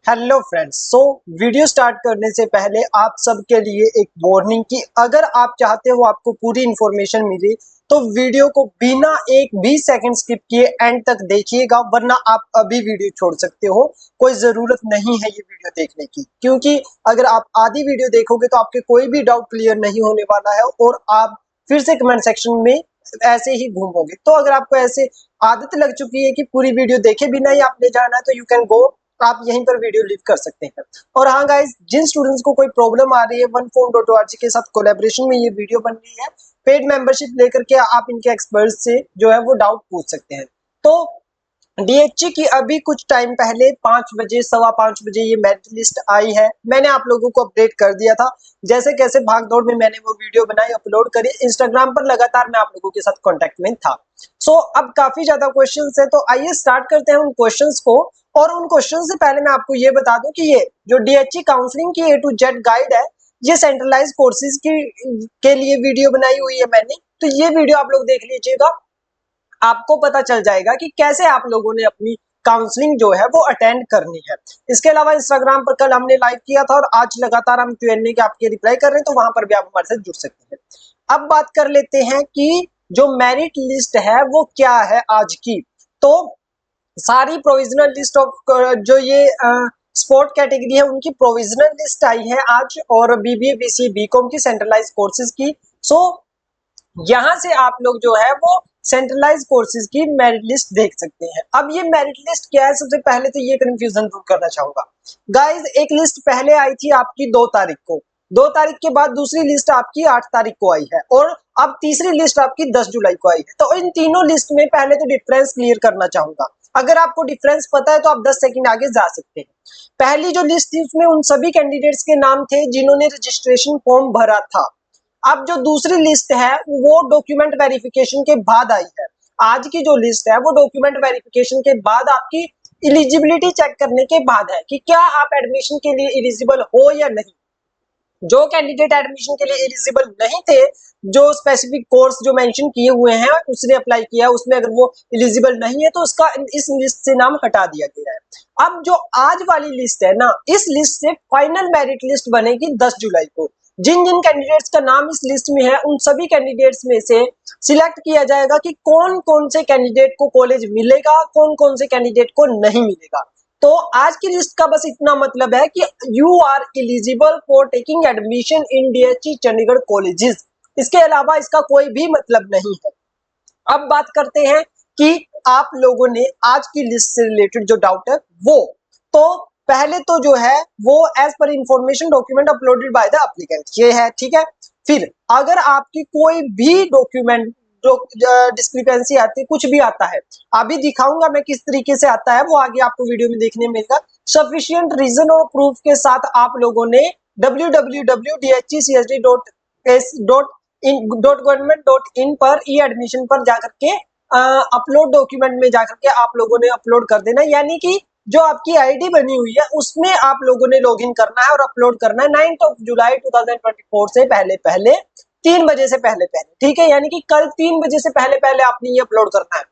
Hello friends. Video start करने से पहले आप सबके लिए एक वार्निंग कि अगर आप चाहते हो आपको पूरी इंफॉर्मेशन मिले तो वीडियो को बिना एक भी सेकंड स्किप किए एंड तक देखिएगा, वरना आप अभी वीडियो छोड़ सकते हो। कोई जरूरत नहीं है ये वीडियो देखने की, क्योंकि अगर आप आधी वीडियो देखोगे तो आपके कोई भी डाउट क्लियर नहीं होने वाला है और आप फिर से कमेंट सेक्शन में ऐसे ही घूमोगे। तो अगर आपको ऐसे आदत लग चुकी है कि पूरी वीडियो देखे बिना ही आपने जाना है तो यू कैन गो, आप यहीं पर वीडियो लीव कर सकते हैं। और हाँ गाइस, जिन स्टूडेंट्स को कोई प्रॉब्लम आ रही है oneform.org के साथ कोलैबोरेशन में ये वीडियो बन रही है, पेड मेंबरशिप लेकर के आप इनके एक्सपर्ट से जो है वो डाउट पूछ सकते हैं। तो डीएचई की अभी कुछ टाइम पहले 5 बजे 5:15 ये मेरिट लिस्ट आई है। मैंने आप लोगों को अपडेट कर दिया था, जैसे कैसे भाग दौड़ में मैंने वो वीडियो बनाई, अपलोड करी इंस्टाग्राम पर, लगातार मैं आप लोगों के साथ कांटेक्ट में था। अब काफी ज्यादा क्वेश्चंस है, तो आइए स्टार्ट करते हैं उन क्वेश्चंस को। और उन क्वेश्चन से पहले मैं आपको ये बता दूं कि ये जो डीएचई काउंसलिंग की A to Z गाइड है, ये सेंट्रलाइज कोर्सेज के लिए वीडियो बनाई हुई है मैंने। तो ये वीडियो आप लोग देख लीजिएगा, आपको पता चल जाएगा कि कैसे आप लोगों ने अपनी काउंसलिंग जो है वो अटेंड करनी है। इसके अलावा इंस्टाग्राम पर कल हमने लाइव किया था और आज लगातार हम Q&A के आपके रिप्लाई कर रहे हैं, तो वहां पर भी आप हमारे साथ जुड़ सकते हैं। अब बात कर लेते हैं कि जो मेरिट लिस्ट है वो क्या है आज की। तो सारी प्रोविजनल लिस्ट ऑफ जो ये स्पोर्ट कैटेगरी है उनकी प्रोविजनल लिस्ट आई है आज, और बीबीए बीसीए बीकॉम की सेंट्रलाइज कोर्सेज की। यहां से आप लोग जो है वो सेंट्रलाइज कोर्सेज की मेरिट लिस्ट देख सकते हैं। अब ये मेरिट लिस्ट क्या है, सबसे पहले तो ये कंफ्यूजन दूर करना चाहूंगा गाइज। एक लिस्ट पहले आई थी आपकी 2 तारीख को, 2 तारीख के बाद दूसरी लिस्ट आपकी 8 तारीख को आई है, और अब तीसरी लिस्ट आपकी 10 जुलाई को आई है। तो इन तीनों लिस्ट में पहले तो डिफरेंस क्लियर करना चाहूंगा। अगर आपको डिफरेंस पता है तो आप 10 सेकंड आगे जा सकते हैं। पहली जो लिस्ट थी उसमें उन सभी कैंडिडेट्स के नाम थे जिन्होंने रजिस्ट्रेशन फॉर्म भरा था। अब जो दूसरी लिस्ट है वो डॉक्यूमेंट वेरिफिकेशन के बाद आई है। आज की जो लिस्ट है वो डॉक्यूमेंट वेरिफिकेशन के बाद आपकी एलिजिबिलिटी चेक करने के बाद है कि क्या आप एडमिशन के लिए एलिजिबल हो या नहीं। जो कैंडिडेट एडमिशन के लिए एलिजिबल नहीं थे, जो स्पेसिफिक कोर्स जो मेंशन किए हुए हैं उसने अप्लाई किया, उसमें अगर वो एलिजिबल नहीं है तो उसका इस लिस्ट से नाम हटा दिया गया है। अब जो आज वाली लिस्ट है ना, इस लिस्ट से फाइनल मेरिट लिस्ट बनेगी 10 जुलाई को। जिन जिन कैंडिडेट्स का नाम इस लिस्ट में है उन सभी कैंडिडेट्स में से सिलेक्ट किया जाएगा कि कौन कौन से कैंडिडेट को कॉलेज मिलेगा, कौन कौन से कैंडिडेट को नहीं मिलेगा। तो आज की लिस्ट का बस इतना मतलब है कि you are eligible for taking admission in DHE Chandigarh colleges. इसके अलावा इसका कोई भी मतलब नहीं है। अब बात करते हैं कि आप लोगों ने आज की लिस्ट से रिलेटेड जो डाउट है वो, तो पहले तो जो है वो as per information document uploaded by the applicant, ये है, ठीक है। फिर अगर आपकी कोई भी डॉक्यूमेंट जो डिस्क्रिपेंसी आती है, कुछ भी आता है, अभी दिखाऊंगा मैं किस तरीके से आता है, वो आगे आपको वीडियो में देखने मिलेगा। सफिशिएंट रीजन और प्रूफ के साथ आप लोगों ने www.dhccsd.government.in पर ई एडमिशन पर जाकर के अपलोड डॉक्यूमेंट में जाकर के आप लोगों ने अपलोड कर देना, यानी कि जो आपकी आईडी बनी हुई है उसमें आप लोगों ने लॉगिन करना है और अपलोड करना है 9 जुलाई 2024 से पहले पहले, 3 बजे से पहले पहले, ठीक है। यानी कि कल 3 बजे से पहले पहले आपने ये अपलोड करना है।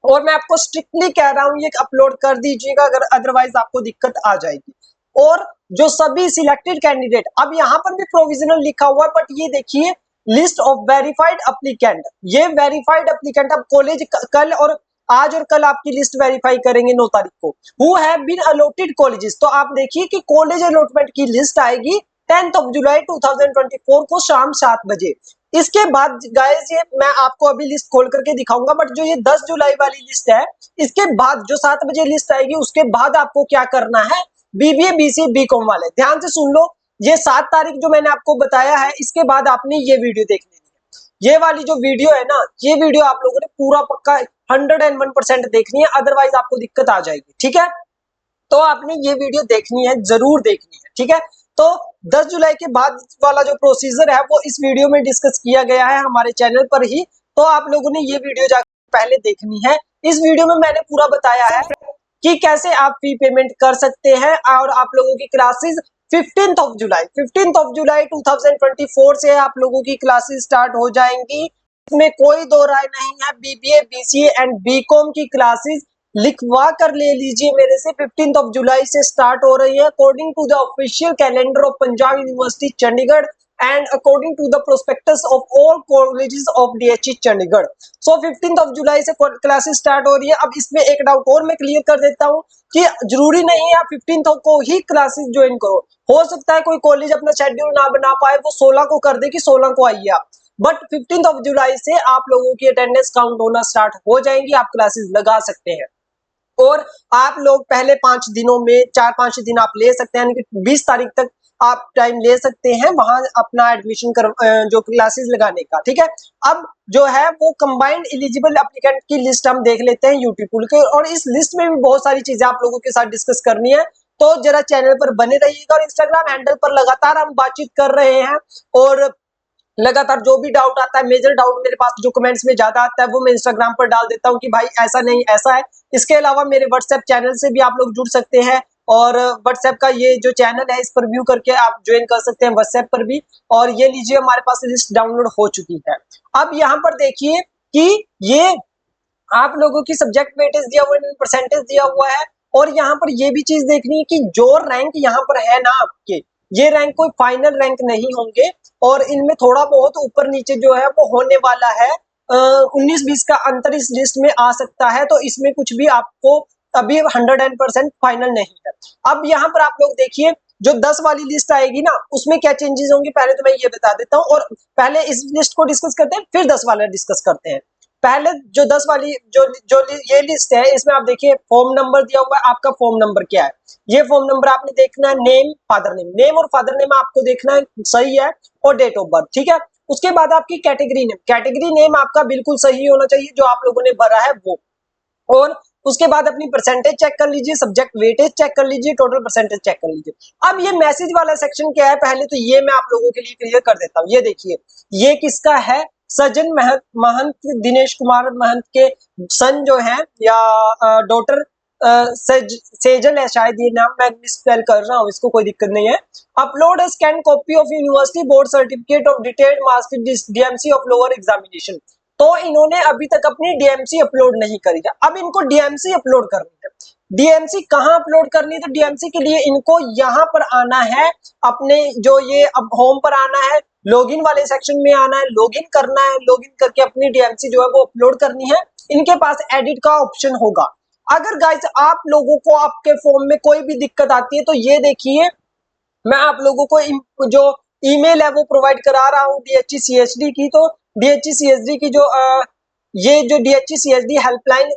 और मैं आपको स्ट्रिक्टली कह रहा हूं ये अपलोड कर दीजिएगा, अगर अदरवाइज आपको दिक्कत आ जाएगी। और जो सभी सिलेक्टेड कैंडिडेट, अब यहां पर भी प्रोविजनल लिखा हुआ है, बट ये देखिए लिस्ट ऑफ वेरीफाइड एप्लीकेंट, ये वेरीफाइड एप्लीकेंट। अब कॉलेज कल और आज और कल आपकी लिस्ट वेरीफाई करेंगे 9 तारीख को, who have been allotted colleges. तो आप देखिए कि कॉलेज अलॉटमेंट की लिस्ट आएगी 10 जुलाई 2024 को शाम 7 बजे। इसके बाद गाइस ये मैं आपको अभी लिस्ट खोल करके दिखाऊंगा, बट जो ये 10 जुलाई वाली लिस्ट है, इसके बाद जो 7 बजे लिस्ट आएगी उसके बाद आपको क्या करना है, बीबीए बीसीए बीकॉम वाले ध्यान से सुन लो। ये 7 तारीख जो मैंने आपको बताया है, इसके बाद आपने ये वीडियो देख लेनी है। ये वाली जो वीडियो है ना, ये वीडियो आप लोगों ने पूरा पक्का 101% देखनी है, अदरवाइज आपको दिक्कत आ जाएगी, ठीक है। तो आपने ये वीडियो देखनी है, जरूर देखनी है, ठीक है। तो 10 जुलाई के बाद वाला जो प्रोसीजर है वो इस वीडियो में डिस्कस किया गया है हमारे चैनल पर ही, तो आप लोगों ने ये वीडियो जाकर पहले देखनी है। इस वीडियो में मैंने पूरा बताया है कि कैसे आप फी पेमेंट कर सकते हैं, और आप लोगों की क्लासेस 15 जुलाई 2024 से आप लोगों की क्लासेस स्टार्ट हो जाएंगी। इसमें कोई दो राय नहीं है, बीबीए बीसीए एंड बीकॉम की क्लासेस लिखवा कर ले लीजिए मेरे से। 15 ऑफ जुलाई से स्टार्ट हो रही है according to the official calendar of Punjab university Chandigarh and according to the prospectus of all colleges of DHE Chandigarh. So 15 of July से क्लासेस स्टार्ट हो रही है। अब इसमें एक डाउट और मैं क्लियर कर देता हूँ कि जरूरी नहीं है आप 15 को ही क्लासेस ज्वाइन करो। हो सकता है कोई कॉलेज अपना शेड्यूल ना बना पाए, वो 16 को कर दे कि 16 को आइए आप, बट 15 ऑफ जुलाई से आप लोगों की अटेंडेंस काउंट होना स्टार्ट हो जाएंगी, आप क्लासेस लगा सकते हैं। और आप लोग पहले 5 दिनों में 4-5 दिन आप ले सकते हैं, यानी कि 20 तारीख तक आप टाइम ले सकते हैं वहां अपना एडमिशन कर जो क्लासेस लगाने का। ठीक है, अब जो है वो कंबाइंड एलिजिबल एप्लीकेंट की लिस्ट हम देख लेते हैं यूट्यूब के, और इस लिस्ट में भी बहुत सारी चीजें आप लोगों के साथ डिस्कस करनी है, तो जरा चैनल पर बने रहिएगा। और इंस्टाग्राम हैंडल पर लगातार हम बातचीत कर रहे हैं, और लगातार जो भी डाउट आता है, मेजर डाउट मेरे पास जो कमेंट्स में ज्यादा आता है वो मैं इंस्टाग्राम पर डाल देता हूँ कि भाई ऐसा नहीं ऐसा है। इसके अलावा मेरे व्हाट्सएप चैनल से भी आप लोग जुड़ सकते हैं, और व्हाट्सएप का ये जो चैनल है इस पर व्यू करके आप ज्वाइन कर सकते हैं व्हाट्सएप पर भी। और ये लीजिए हमारे पास लिस्ट डाउनलोड हो चुकी है। अब यहाँ पर देखिए कि ये आप लोगों की सब्जेक्ट वेटेज दिया हुआ है, परसेंटेज दिया हुआ है, और यहाँ पर ये भी चीज देखनी है कि जो रैंक यहाँ पर है ना आपके, ये रैंक कोई फाइनल रैंक नहीं होंगे, और इनमें थोड़ा बहुत ऊपर नीचे जो है वो होने वाला है। 19-20 का अंतर इस लिस्ट में आ सकता है, तो इसमें कुछ भी आपको अभी 100% फाइनल नहीं है। अब यहाँ पर आप लोग देखिए जो 10 वाली लिस्ट आएगी ना उसमें क्या चेंजेस होंगे पहले तो मैं ये बता देता हूँ, और पहले इस लिस्ट को डिस्कस करते हैं फिर 10 वाला डिस्कस करते हैं। पहले जो 10 वाली जो जो ये लिस्ट है इसमें आप देखिए फॉर्म नंबर दिया हुआ है, आपका फॉर्म नंबर क्या है, ये फॉर्म नंबर आपने देखना है, नेम फादर नेम, नेम और फादर नेम आपको देखना है सही है, और डेट ऑफ बर्थ। ठीक है, उसके बाद आपकी कैटेगरी नेम, कैटेगरी नेम आपका बिल्कुल सही होना चाहिए जो आप लोगों ने भरा है वो, और उसके बाद अपनी परसेंटेज चेक कर लीजिए, सब्जेक्ट वेटेज चेक कर लीजिए, टोटल परसेंटेज चेक कर लीजिए। अब ये मैसेज वाला सेक्शन क्या है पहले तो ये मैं आप लोगों के लिए क्लियर कर देता हूँ। ये देखिए ये किसका है, सजन महंत दिनेश कुमार महंत के सन जो है, या डॉटर सेजल है शायद, ये नाम मैं मिसस्पेल कर रहा हूँ, इसको कोई दिक्कत नहीं है। Upload scan copy of university board certificate of detailed marks DMC of lower examination. तो इन्होंने अभी तक अपनी डीएमसी अपलोड नहीं करी है, अब इनको डीएमसी अपलोड करनी है। डीएमसी कहाँ अपलोड करनी है, तो डीएमसी के लिए इनको यहाँ पर आना है, अपने जो ये अब होम पर आना है, लॉगिन वाले सेक्शन में आना है, लॉगिन करना है, लॉगिन करके अपनी डीएमसी जो है वो अपलोड करनी है। इनके पास एडिट का ऑप्शन होगा। अगर गाइस आप लोगों को आपके फॉर्म में कोई भी दिक्कत आती है तो ये देखिए मैं आप लोगों को जो ईमेल है वो प्रोवाइड करा रहा हूँ DHECHD की। तो DHECHD की जो ये जो DHECHD हेल्पलाइन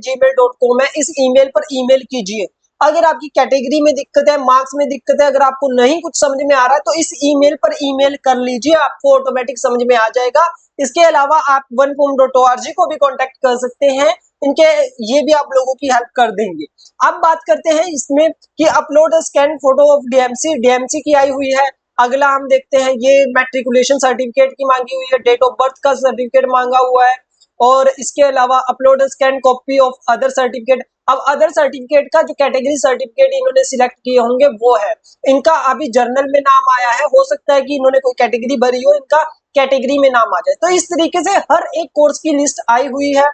@gmail.com है, इस ईमेल पर ईमेल कीजिए। अगर आपकी कैटेगरी में दिक्कत है, मार्क्स में दिक्कत है, अगर आपको नहीं कुछ समझ में आ रहा है तो इस ईमेल पर ईमेल कर लीजिए, आपको ऑटोमेटिक समझ में आ जाएगा। इसके अलावा आप oneform.org को भी कांटेक्ट कर सकते हैं, इनके ये भी आप लोगों की हेल्प कर देंगे। अब बात करते हैं इसमें कि upload scan photo of DMC, DMC की आई हुई है। अगला हम देखते हैं ये मैट्रिकुलेशन सर्टिफिकेट की मांगी हुई है, डेट ऑफ बर्थ का सर्टिफिकेट मांगा हुआ है, और इसके अलावा upload scan copy of other certificate. अब अदर सर्टिफिकेट का जो कैटेगरी सर्टिफिकेट इन्होंने सिलेक्ट किए होंगे वो है, इनका अभी जर्नल में नाम आया है, हो सकता है कि इन्होंने कोई कैटेगरी भरी हो, इनका कैटेगरी में नाम आ जाए। तो इस तरीके से हर एक कोर्स की लिस्ट आई हुई है,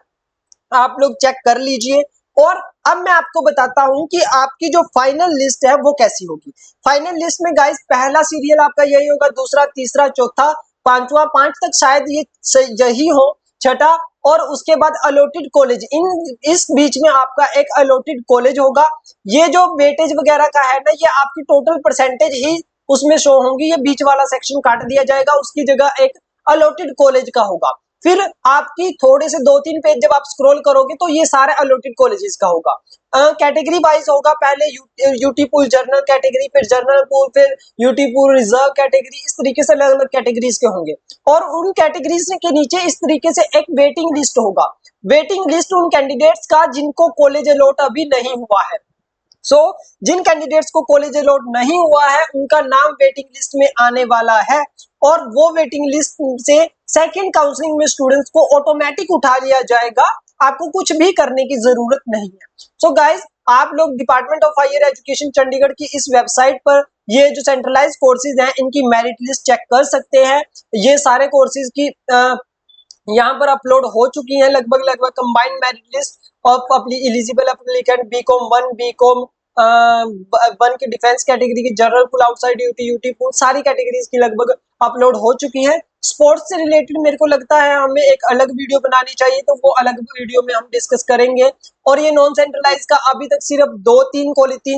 आप लोग चेक कर लीजिए। और अब मैं आपको बताता हूं कि आपकी जो फाइनल लिस्ट है वो कैसी होगी। फाइनल लिस्ट में गाइस पहला सीरियल आपका यही होगा, दूसरा, तीसरा, चौथा, पांचवा, 5 तक शायद ये यही हो, छठा, और उसके बाद अलॉटेड कॉलेज, इन इस बीच में आपका एक अलॉटेड कॉलेज होगा। ये जो वेटेज वगैरह का है ना, ये आपकी टोटल परसेंटेज ही उसमें शो होंगी, ये बीच वाला सेक्शन काट दिया जाएगा, उसकी जगह एक अलॉटेड कॉलेज का होगा। फिर आपकी थोड़े से 2-3 पेज जब आप स्क्रॉल करोगे तो ये सारे अलॉटेड कॉलेजेस का होगा। कैटेगरी वाइज होगा, पहले यूटी पूल जनरल कैटेगरी, फिर जनरल पूल, फिर यूटी पूल रिजर्व कैटेगरी, इस तरीके से अलग अलग कैटेगरीज के होंगे। और उन कैटेगरीज के नीचे इस तरीके से एक वेटिंग लिस्ट होगा, वेटिंग लिस्ट उन कैंडिडेट्स का जिनको कॉलेज अलॉट अभी नहीं हुआ है। जिन कैंडिडेट्स को कॉलेज अलॉट नहीं हुआ है उनका नाम वेटिंग लिस्ट में आने वाला है, और वो वेटिंग लिस्ट से सेकंड काउंसलिंग में स्टूडेंट्स को ऑटोमेटिक उठा लिया जाएगा, आपको कुछ भी करने की जरूरत नहीं है। सो गाइस आप लोग department of higher education Chandigarh की इस वेबसाइट पर ये जो सेंट्रलाइज कोर्सेज हैं इनकी मेरिट लिस्ट चेक कर सकते हैं। ये सारे कोर्सेज की यहाँ पर अपलोड हो चुकी है लगभग लगभग combined merit list of eligible applicant BCom 1 BCom 1 की डिफेंस कैटेगरी की, general pool, outside UT, UT pool, सारी कैटेगरीज की लगभग अपलोड हो चुकी है। स्पोर्ट्स से रिलेटेड मेरे को लगता है हमें एक अलग वीडियो बनानी चाहिए, तो वो अलग वीडियो में हम डिस्कस करेंगे। और ये नॉन सेंट्रलाइज का अभी तक सिर्फ तीन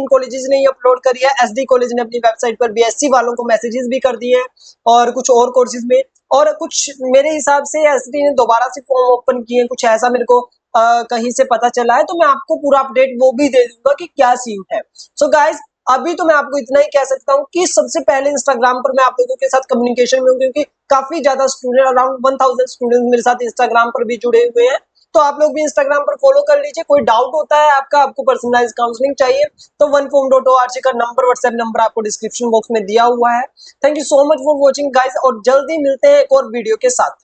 कॉलेजेस ने अपलोड करी है। एसडी कॉलेज ने अपनी वेबसाइट पर बीएससी वालों को मैसेजेस भी कर दिए हैं, और कुछ और कोर्सेज में, और कुछ मेरे हिसाब से एसडी ने दोबारा से फॉर्म ओपन किए, कुछ ऐसा मेरे को कहीं से पता चला है। तो मैं आपको पूरा अपडेट वो भी दे दूंगा कि क्या सीन है। सो गाइज, अभी तो मैं आपको इतना ही कह सकता हूँ कि सबसे पहले इंस्टाग्राम पर मैं आप लोगों के साथ कम्युनिकेशन में हूँ, क्योंकि काफी ज्यादा स्टूडेंट, अराउंड 1000 स्टूडेंट मेरे साथ इंस्टाग्राम पर भी जुड़े हुए हैं। तो आप लोग भी इंस्टाग्राम पर फॉलो कर लीजिए। कोई डाउट होता है आपका, आपको पर्सनलाइज काउंसलिंग चाहिए, तो oneform.org का नंबर, व्हाट्सएप नंबर आपको डिस्क्रिप्शन बॉक्स में दिया हुआ है। Thank you so much for watching guys, और जल्दी मिलते हैं एक और वीडियो के साथ।